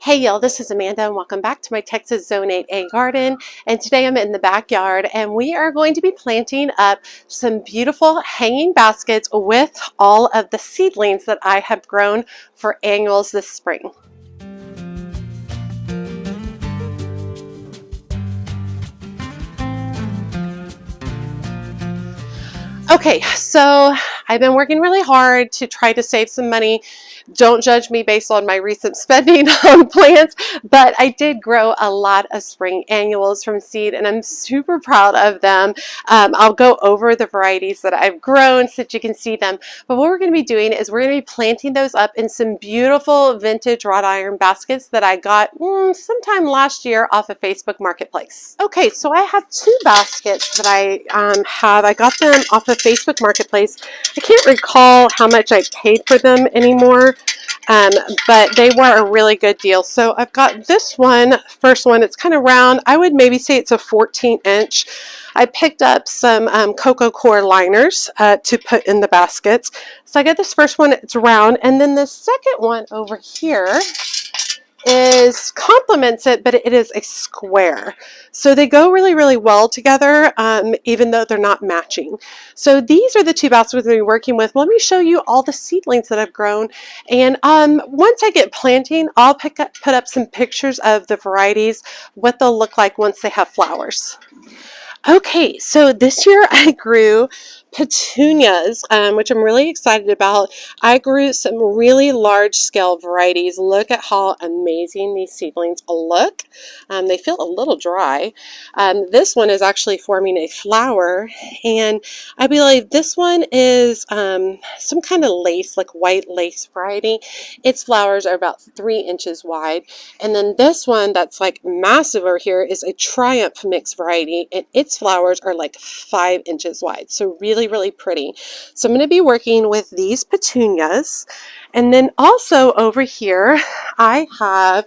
Hey y'all, this is Amanda and welcome back to my Texas Zone 8A garden. And today I'm in the backyard and we are going to be planting up some beautiful hanging baskets with all of the seedlings that I have grown for annuals this spring. Okay, so I've been working really hard to try to save some money. Don't judge me based on my recent spending on plants, but I did grow a lot of spring annuals from seed and I'm super proud of them. I'll go over the varieties that I've grown so that you can see them. But what we're going to be doing is we're going to be planting those up in some beautiful vintage wrought iron baskets that I got sometime last year off of Facebook Marketplace. Okay, so I have two baskets that I have. I got them off of Facebook Marketplace. I can't recall how much I paid for them anymore. But they were a really good deal. So I've got this one, first one, it's kind of round. I would maybe say it's a 14-inch. I picked up some cocoa core liners to put in the baskets. So I got this first one, it's round, and then the second one over here complements it, but it is a square. So they go really, really well together, even though they're not matching. So these are the two baskets we're working with. Let me show you all the seedlings that I've grown. And once I get planting, I'll put up some pictures of the varieties, what they'll look like once they have flowers. Okay, so this year I grew petunias, which I'm really excited about. I grew some really large scale varieties. Look at how amazing these seedlings look. They feel a little dry. This one is actually forming a flower, and I believe this one is some kind of lace, like white lace variety. Its flowers are about 3 inches wide. And then this one that's like massive over here is a Triumph mix variety, and its flowers are like 5 inches wide. So really, really pretty. So I'm going to be working with these petunias. And then also over here, I have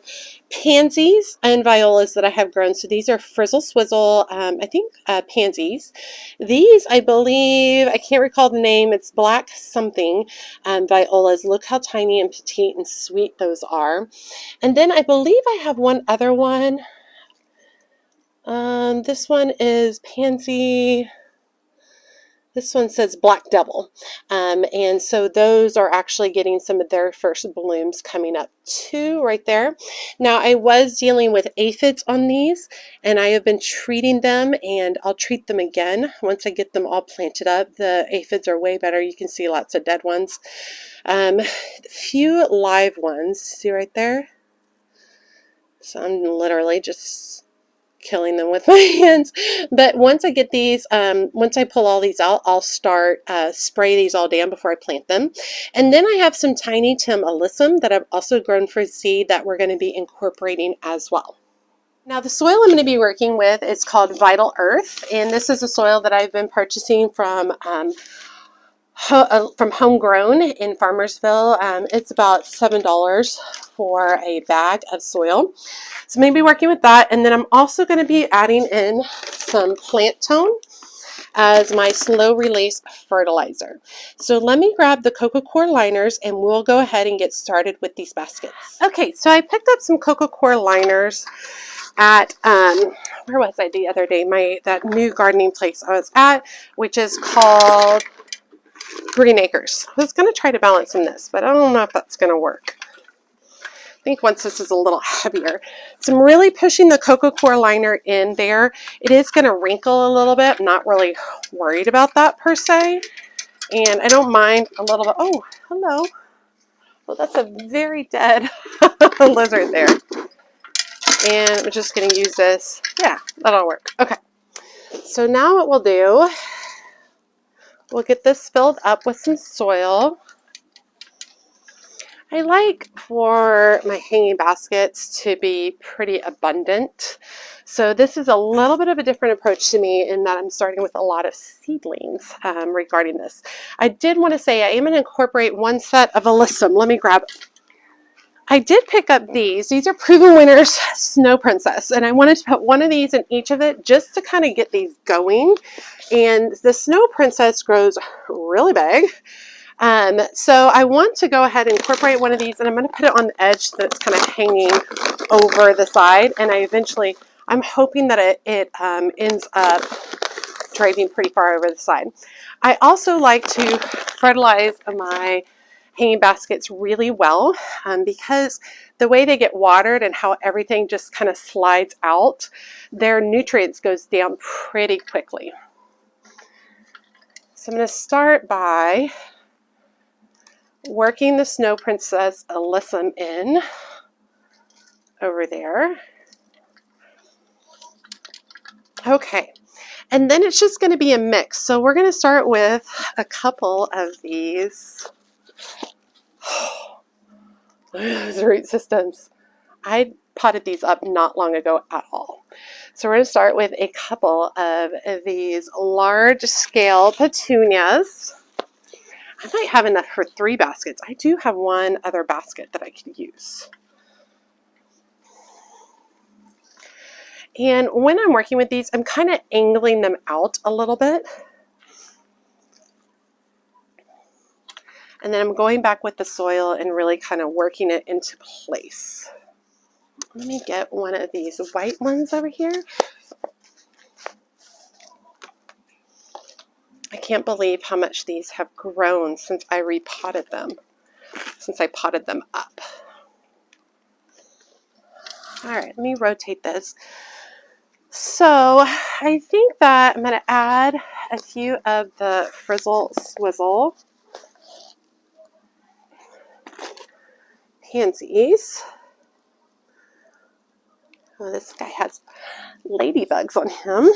pansies and violas that I have grown. So these are frizzle swizzle, I think pansies. These, I believe, I can't recall the name, it's black something violas. Look how tiny and petite and sweet those are. And then I believe I have one other one. This one is pansy. This one says Black Devil. And so those are actually getting some of their first blooms coming up too right there. Now I was dealing with aphids on these and I have been treating them, and I'll treat them again once I get them all planted up. The aphids are way better. You can see lots of dead ones. Few live ones. See right there? So I'm literally just killing them with my hands. But once I get these, once I pull all these out, I'll start spray these all down before I plant them. And then I have some tiny Tim Alyssum that I've also grown for seed that we're going to be incorporating as well. Now the soil I'm going to be working with is called Vital Earth, and this is a soil that I've been purchasing from Homegrown in Farmersville. It's about $7 for a bag of soil. So I'm going to be working with that, and then I'm also going to be adding in some plant tone as my slow release fertilizer. So let me grab the cocoa core liners and we'll go ahead and get started with these baskets. Okay, so I picked up some cocoa core liners at where was I the other day? That new gardening place I was at, which is called Green Acres. I was going to try to balance in this, but I don't know if that's going to work. I think once this is a little heavier. So I'm really pushing the cocoa core liner in there. It is going to wrinkle a little bit. I'm not really worried about that per se. And I don't mind a little bit. Oh, hello. Well, that's a very dead lizard there. And I'm just going to use this. Yeah, that'll work. Okay. So now what we'll do, we'll get this filled up with some soil. I like for my hanging baskets to be pretty abundant. So this is a little bit of a different approach to me in that I'm starting with a lot of seedlings regarding this. I did want to say I am going to incorporate one set of Alyssum. Let me grab it. I did pick up these. These are Proven Winners Snow Princess, and I wanted to put one of these in each of it just to kind of get these going. And the Snow Princess grows really big. So I want to go ahead and incorporate one of these, and I'm going to put it on the edge so that it's kind of hanging over the side, and I'm hoping that it ends up draping pretty far over the side. I also like to fertilize my hanging baskets really well because the way they get watered and how everything just kind of slides out, their nutrients goes down pretty quickly. So I'm going to start by working the Snow Princess Alyssum in over there. Okay, and then it's just going to be a mix. So we're going to start with a couple of these root systems. I potted these up not long ago at all. So we're going to start with a couple of these large scale petunias. I might have enough for 3 baskets. I do have one other basket that I could use. And when I'm working with these, I'm kind of angling them out a little bit. And then I'm going back with the soil and really kind of working it into place. Let me get one of these white ones over here. I can't believe how much these have grown since I repotted them, since I potted them up. All right, let me rotate this. So I think that I'm going to add a few of the Frizzle Swizzle pansies. Oh, this guy has ladybugs on him.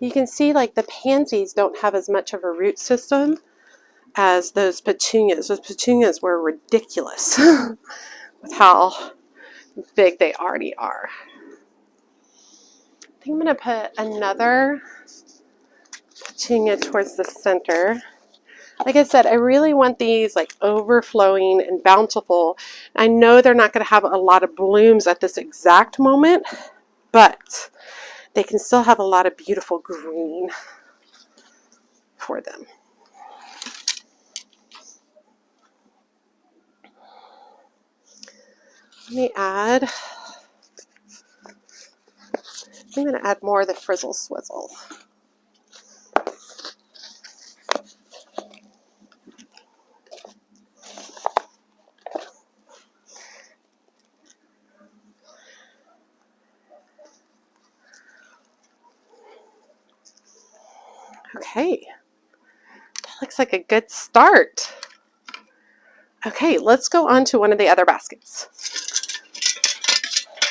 You can see like the pansies don't have as much of a root system as those petunias. Those petunias were ridiculous with how big they already are. I think I'm going to put another petunia towards the center. Like I said, I really want these like overflowing and bountiful. I know they're not going to have a lot of blooms at this exact moment, but they can still have a lot of beautiful green for them. Let me add, I'm going to add more of the Frizzle Swizzle. Okay, that looks like a good start. Okay, let's go on to one of the other baskets.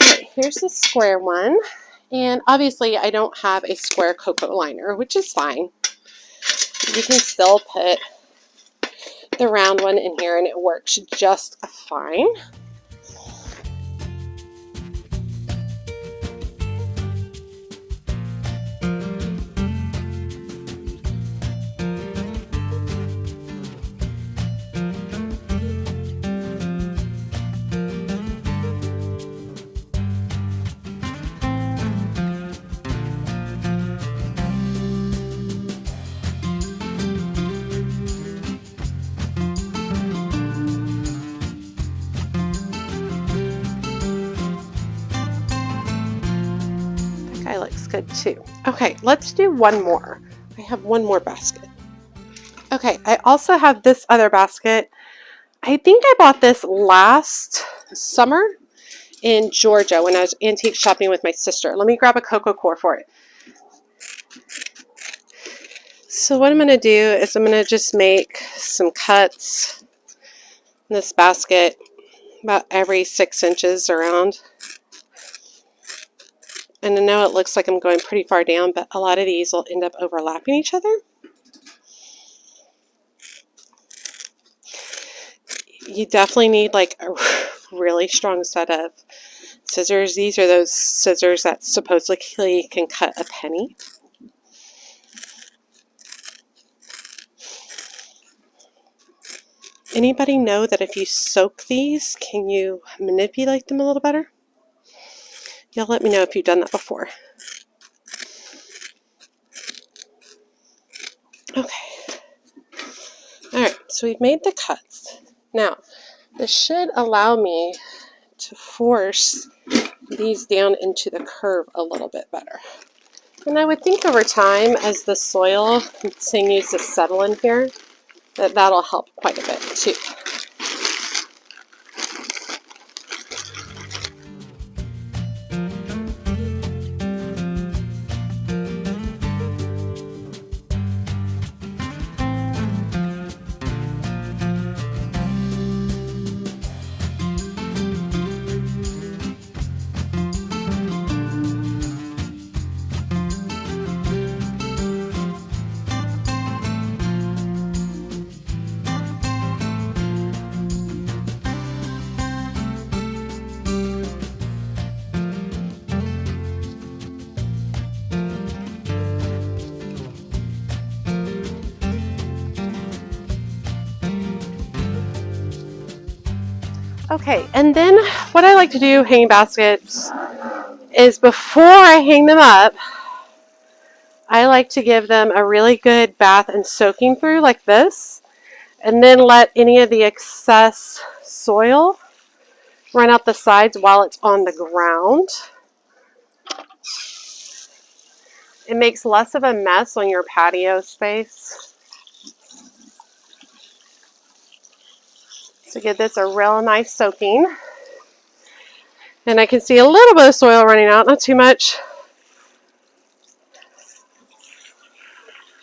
Okay, here's the square one. And obviously I don't have a square cocoa liner, which is fine. You can still put the round one in here and it works just fine. That guy looks good too. Okay, let's do one more. I have one more basket. Okay, I also have this other basket. I think I bought this last summer in Georgia when I was antique shopping with my sister. Let me grab a cocoa core for it. So what I'm going to do is I'm going to just make some cuts in this basket about every 6 inches around. And I know it looks like I'm going pretty far down, but a lot of these will end up overlapping each other. You definitely need like a really strong set of scissors. These are those scissors that supposedly can cut a penny. Anybody know that if you soak these, can you manipulate them a little better? You'll let me know if you've done that before. Okay. Alright, so we've made the cuts. Now, this should allow me to force these down into the curve a little bit better. And I would think over time, as the soil continues to settle in here, that that'll help quite a bit too. Okay, and then what I like to do hanging baskets is before I hang them up, I like to give them a really good bath and soaking through like this, and then let any of the excess soil run out the sides while it's on the ground. It makes less of a mess on your patio space. So give this a real nice soaking. And I can see a little bit of soil running out, not too much.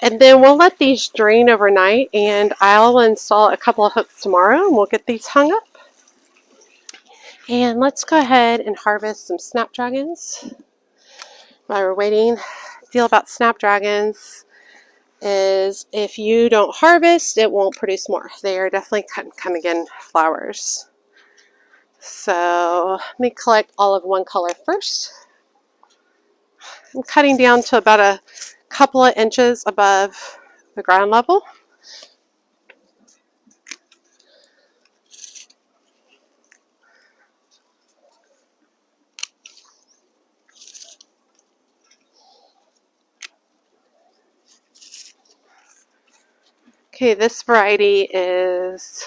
And then we'll let these drain overnight, and I'll install a couple of hooks tomorrow and we'll get these hung up. And let's go ahead and harvest some snapdragons. While we're waiting, the deal about snapdragons is if you don't harvest, it won't produce more. They are definitely coming in flowers. So let me collect all of one color first. I'm cutting down to about a couple of inches above the ground level. Okay, this variety is,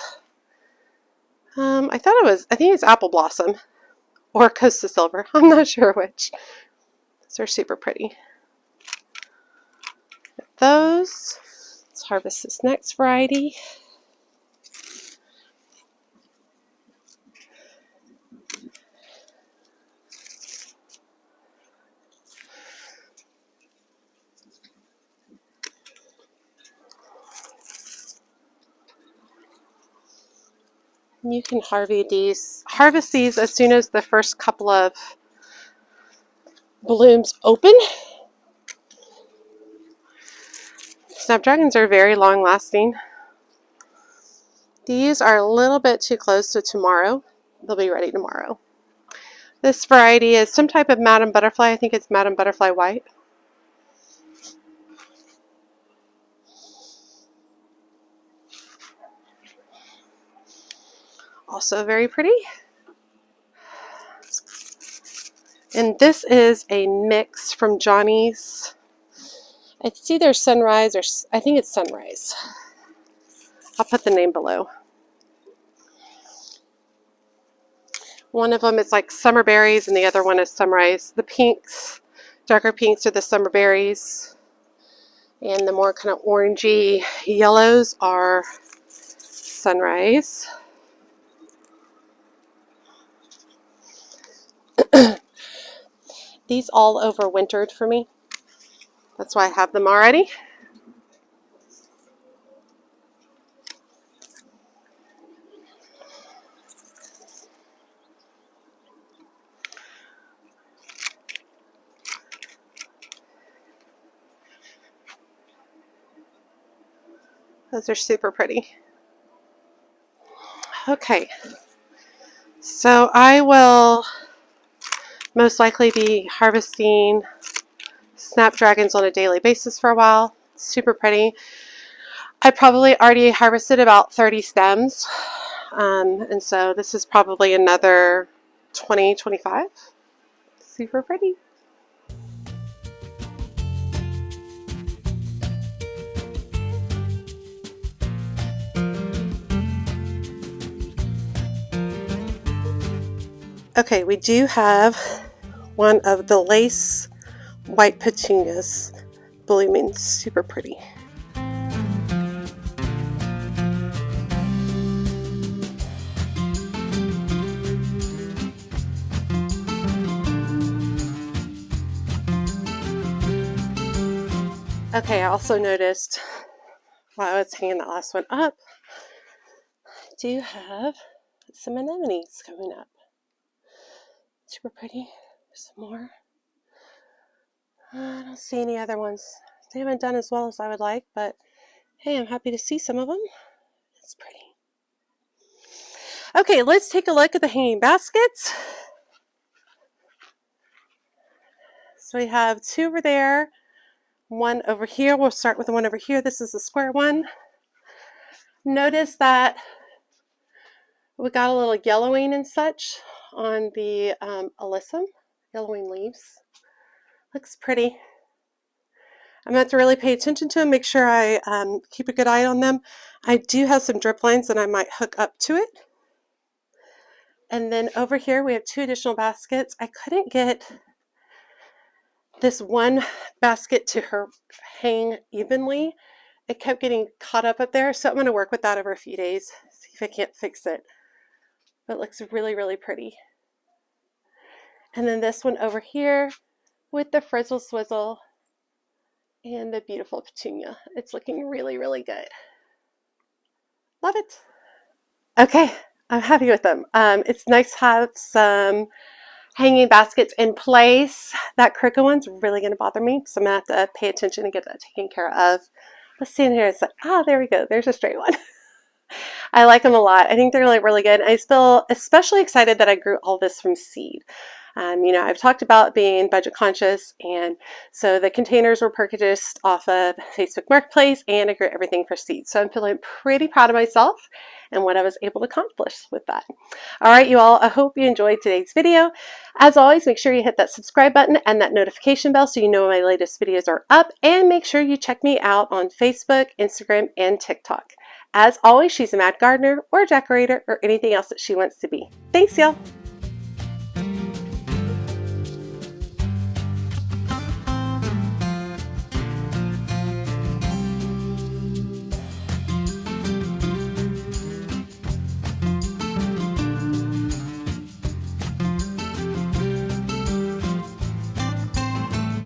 I think it's Apple Blossom or Costa Silver. I'm not sure which. Those are super pretty. Those. Let's harvest this next variety. You can harvest these as soon as the first couple of blooms open. Snapdragons are very long lasting. These are a little bit too close to tomorrow. They'll be ready tomorrow. This variety is some type of Madam Butterfly. I think it's Madam Butterfly White. Also very pretty. And this is a mix from Johnny's. It's either Sunrise or I think it's Sunrise. I'll put the name below. One of them is like summer berries and the other one is sunrise. The pinks, darker pinks are the summer berries. And the more kind of orangey yellows are sunrise. These all overwintered for me. That's why I have them already. Those are super pretty. Okay, so I will most likely be harvesting snapdragons on a daily basis for a while. Super pretty. I probably already harvested about 30 stems, and so this is probably another 20, 25. Super pretty. Okay, we do have one of the lace white petunias blooming, super pretty. Okay, I also noticed while I was hanging that last one up, I do have some anemones coming up. Super pretty. Some more. I don't see any other ones. They haven't done as well as I would like, but hey, I'm happy to see some of them. It's pretty. Okay, let's take a look at the hanging baskets. So we have two over there, one over here. We'll start with the one over here. This is the square one. Notice that we got a little yellowing and such on the alyssum, yellowing leaves. Looks pretty. I'm going to have to really pay attention to them, make sure I keep a good eye on them. I do have some drip lines that I might hook up to it. And then over here we have two additional baskets. I couldn't get this one basket to hang evenly. It kept getting caught up there, so I'm going to work with that over a few days, see if I can't fix it. But it looks really, really pretty. And then this one over here with the frizzle swizzle and the beautiful petunia. It's looking really, really good. Love it. Okay, I'm happy with them. It's nice to have some hanging baskets in place. That crooked one's really going to bother me, so I'm going to have to pay attention and get that taken care of. Let's see in here. It's like, there we go. There's a straight one. I like them a lot. I think they're really good. I feel especially excited that I grew all this from seed. I've talked about being budget conscious, and so the containers were purchased off of Facebook Marketplace, and I grew everything for seed. So I'm feeling pretty proud of myself and what I was able to accomplish with that. All right, you all, I hope you enjoyed today's video. As always, make sure you hit that subscribe button and that notification bell so you know when my latest videos are up, and make sure you check me out on Facebook, Instagram, and TikTok. As always, she's a mad gardener or a decorator or anything else that she wants to be. Thanks, y'all.